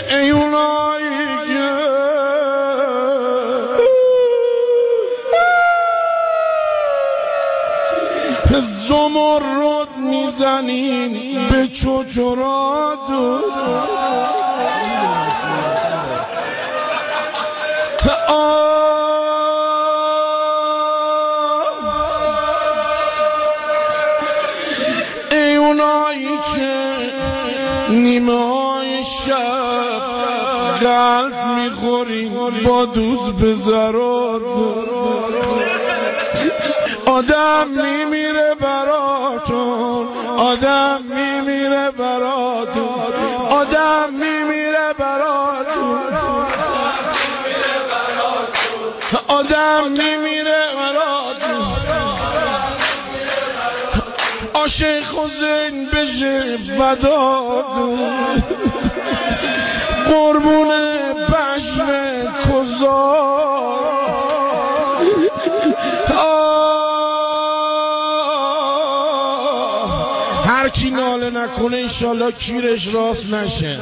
ای اونایی که زمرد میزنین به چوچرات ای اونایی که نیمه های شب قلب میخورین با دوز بذرات آدم میمیره براتون آدم میمیره براتون آدم میمیره براتون آدم میمیره براتون عاشق حسین بشه فداتون قربون بشم کزار هر کی ناله نکنه انشالله کیرش راست نشه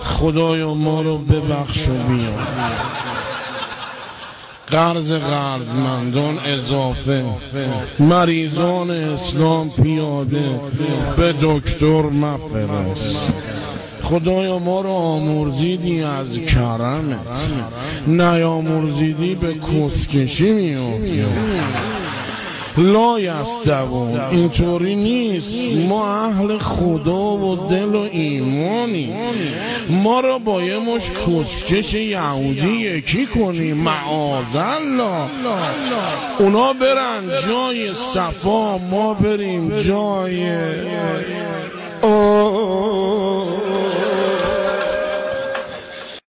خدایا ما رو ببخش و بیا قرضمندان اضافه مریضان اسلام پیاده به دکتر مفرست خدایا ما رو آمرزیدی از کرمت نیامرزیدی به کسکشی میافتی لا یستوون اینطوری نیست ما اهل خدا و دل و ایمانی ما را با یه مش کسکش یهودی یکی کنیم معاذالله اونا برن جای صفا ما بریم جای